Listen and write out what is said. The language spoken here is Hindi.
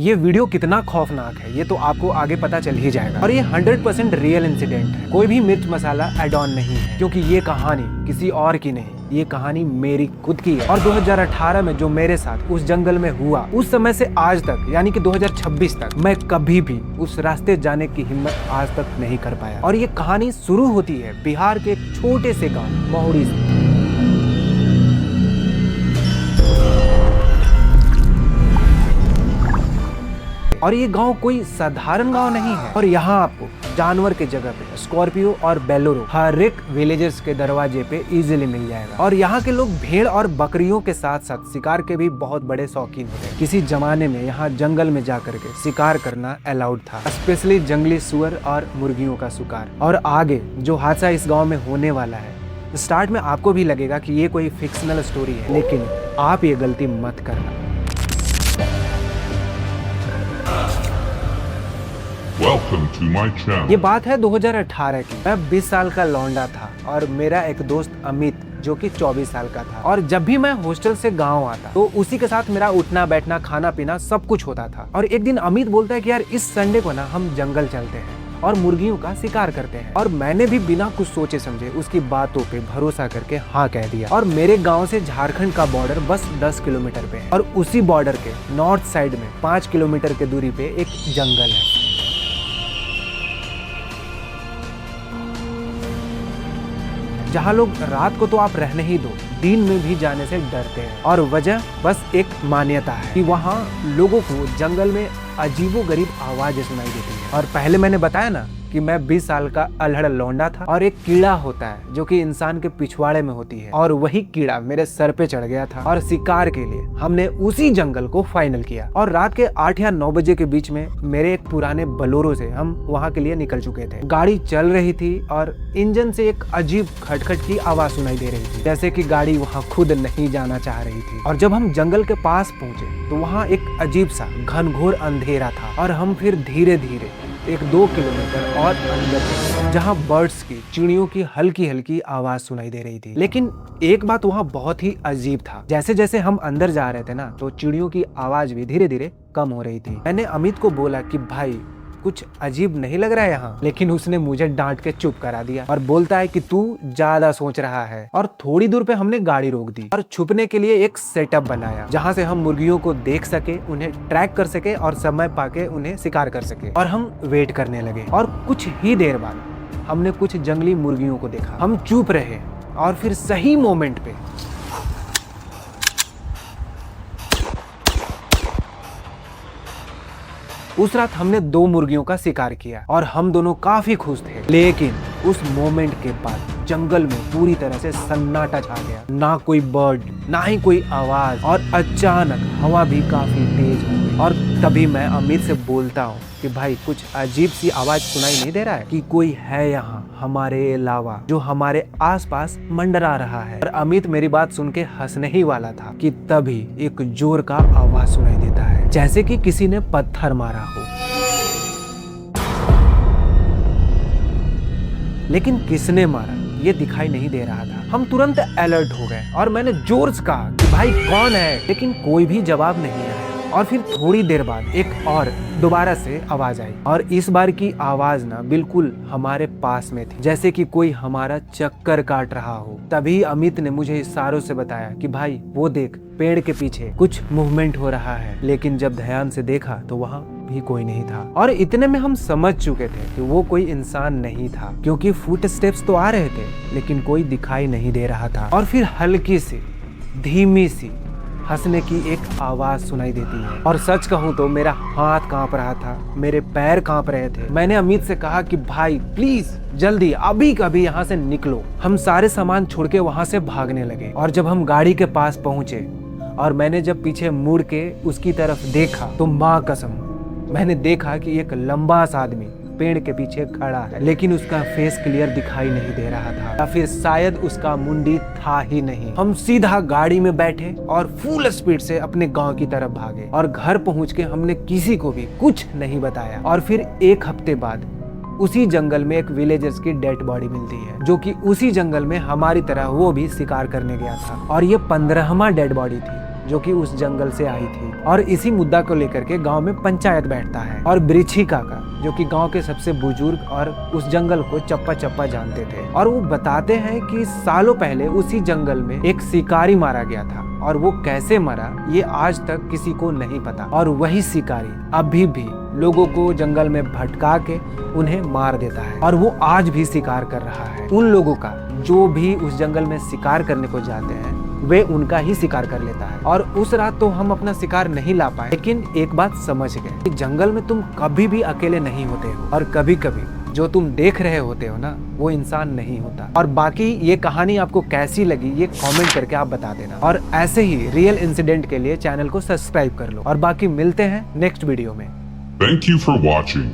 ये वीडियो कितना खौफनाक है ये तो आपको आगे पता चल ही जाएगा। और ये 100% रियल इंसिडेंट है, कोई भी मिर्च मसाला एड ऑन नहीं है, क्योंकि ये कहानी किसी और की नहीं, ये कहानी मेरी खुद की है। और 2018 में जो मेरे साथ उस जंगल में हुआ, उस समय से आज तक यानी कि 2026 तक मैं कभी भी उस रास्ते जाने की हिम्मत आज तक नहीं कर पाया। और ये कहानी शुरू होती है बिहार के एक छोटे से गाँव महुरी से। और ये गांव कोई साधारण गांव नहीं है। और यहाँ आपको जानवर के जगह पे स्कॉर्पियो और बेलोरो हर एक विलेजर्स के दरवाजे पे इजीली मिल जाएगा। और यहाँ के लोग भेड़ और बकरियों के साथ साथ शिकार के भी बहुत बड़े शौकीन होते हैं। किसी जमाने में यहाँ जंगल में जाकर के शिकार करना अलाउड था, स्पेशली जंगली सुअर और मुर्गियों का शिकार। और आगे जो हादसा इस गाँव में होने वाला है, स्टार्ट में आपको भी लगेगा कि ये कोई फिक्शनल स्टोरी है, लेकिन आप ये गलती मत करना। Welcome to my channel. ये बात है 2018 की। मैं 20 साल का लौंडा था और मेरा एक दोस्त अमित जो कि 24 साल का था। और जब भी मैं हॉस्टल से गांव आता तो उसी के साथ मेरा उठना बैठना खाना पीना सब कुछ होता था। और एक दिन अमित बोलता है कि यार इस संडे को ना हम जंगल चलते हैं और मुर्गियों का शिकार करते हैं। और मैंने भी बिना कुछ सोचे समझे उसकी बातों पे भरोसा करके हाँ कह दिया। और मेरे गांव से झारखंड का बॉर्डर बस 10 किलोमीटर पे है और उसी बॉर्डर के नॉर्थ साइड में 5 किलोमीटर के दूरी पे एक जंगल है। जहाँ लोग रात को तो आप रहने ही दो, दिन में भी जाने से डरते हैं। और वजह बस एक मान्यता है कि वहाँ लोगों को जंगल में अजीबोगरीब आवाजें सुनाई देती है। और पहले मैंने बताया ना कि मैं 20 साल का अल्हड़ लौंडा था और एक कीड़ा होता है जो कि इंसान के पिछवाड़े में होती है, और वही कीड़ा मेरे सर पे चढ़ गया था। और शिकार के लिए हमने उसी जंगल को फाइनल किया। और रात के 8 या 9 बजे के बीच में मेरे एक पुराने बलोरो से हम वहाँ के लिए निकल चुके थे। गाड़ी चल रही थी और इंजन से एक अजीब खटखट की आवाज सुनाई दे रही थी, जैसे कि गाड़ी वहाँ खुद नहीं जाना चाह रही थी। और जब हम जंगल के पास पहुंचे तो वहाँ एक अजीब सा घनघोर अंधेरा था। और हम फिर धीरे धीरे 1-2 किलोमीटर और अंदर, जहाँ बर्ड्स की, चिड़ियों की हल्की हल्की आवाज सुनाई दे रही थी। लेकिन एक बात वहाँ बहुत ही अजीब था, जैसे जैसे हम अंदर जा रहे थे ना तो चिड़ियों की आवाज भी धीरे धीरे कम हो रही थी। मैंने अमित को बोला कि भाई कुछ अजीब नहीं लग रहा है यहाँ, लेकिन उसने मुझे डांट के चुप करा दिया और बोलता है कि तू ज्यादा सोच रहा है। और थोड़ी दूर पे हमने गाड़ी रोक दी और छुपने के लिए एक सेटअप बनाया, जहाँ से हम मुर्गियों को देख सके, उन्हें ट्रैक कर सके और समय पाके उन्हें शिकार कर सके। और हम वेट करने लगे और कुछ ही देर बाद हमने कुछ जंगली मुर्गियों को देखा। हम चुप रहे और फिर सही मोमेंट पे उस रात हमने 2 मुर्गियों का शिकार किया और हम दोनों काफी खुश थे। लेकिन उस मोमेंट के बाद जंगल में पूरी तरह से सन्नाटा छा गया, ना कोई बर्ड ना ही कोई आवाज। और अचानक हवा भी काफी तेज हो गई। और तभी मैं अमित से बोलता हूँ कि भाई कुछ अजीब सी आवाज सुनाई नहीं दे रहा है कि कोई है यहाँ हमारे अलावा जो हमारे आसपास मंडरा रहा है। और अमित मेरी बात सुन के हंसने ही वाला था कि तभी एक जोर का आवाज सुनाई देता है, जैसे कि किसी ने पत्थर मारा हो। लेकिन किसने मारा ये दिखाई नहीं दे रहा था। हम तुरंत अलर्ट हो गए और मैंने जोर से कहा कि भाई कौन है, लेकिन कोई भी जवाब नहीं आया। और फिर थोड़ी देर बाद एक और दोबारा से आवाज आई और इस बार की आवाज ना बिल्कुल हमारे पास में थी, जैसे कि कोई हमारा चक्कर काट रहा हो। तभी अमित ने मुझे इशारों से बताया कि भाई वो देख, पेड़ के पीछे कुछ मूवमेंट हो रहा है। लेकिन जब ध्यान से देखा तो वहाँ भी कोई नहीं था। और इतने में हम समझ चुके थे कि वो कोई इंसान नहीं था, क्योंकि फुट स्टेप्स तो आ रहे थे लेकिन कोई दिखाई नहीं दे रहा था। और फिर हल्की सी धीमी सी हंसने की एक आवाज सुनाई देती है। और सच कहूँ तो मेरा हाथ कांप रहा था, मेरे पैर कांप रहे थे। मैंने अमित से कहा कि भाई प्लीज जल्दी अभी कभी यहाँ से निकलो। हम सारे सामान छोड़ के वहाँ से भागने लगे। और जब हम गाड़ी के पास पहुंचे और मैंने जब पीछे मुड़ के उसकी तरफ देखा तो माँ कसम मैंने देखा कि एक लंबा सा आदमी पेड़ के पीछे खड़ा है, लेकिन उसका फेस क्लियर दिखाई नहीं दे रहा था, या फिर शायद उसका मुंडी था ही नहीं। हम सीधा गाड़ी में बैठे और फुल स्पीड से अपने गांव की तरफ भागे। और घर पहुंच के हमने किसी को भी कुछ नहीं बताया। और फिर 1 हफ्ते बाद उसी जंगल में एक विलेजर्स की डेड बॉडी मिलती है, जो कि उसी जंगल में हमारी तरह वो भी शिकार करने गया था। और ये 15वां डेड बॉडी थी जो कि उस जंगल से आई थी। और इसी मुद्दा को लेकर के गांव में पंचायत बैठता है और बृछी काका, जो कि गांव के सबसे बुजुर्ग और उस जंगल को चप्पा चप्पा जानते थे, और वो बताते हैं कि सालों पहले उसी जंगल में एक शिकारी मारा गया था, और वो कैसे मरा ये आज तक किसी को नहीं पता। और वही शिकारी अभी भी लोगों को जंगल में भटका के उन्हें मार देता है, और वो आज भी शिकार कर रहा है। उन लोगों का जो भी उस जंगल में शिकार करने को जाते हैं वे उनका ही शिकार कर लेता है। और उस रात तो हम अपना शिकार नहीं ला पाए, लेकिन एक बात समझ गए कि जंगल में तुम कभी भी अकेले नहीं होते हो, और कभी कभी जो तुम देख रहे होते हो ना वो इंसान नहीं होता। और बाकी ये कहानी आपको कैसी लगी ये कमेंट करके आप बता देना, और ऐसे ही रियल इंसिडेंट के लिए चैनल को सब्सक्राइब कर लो। और बाकी मिलते हैं नेक्स्ट वीडियो में। Thank you for watching.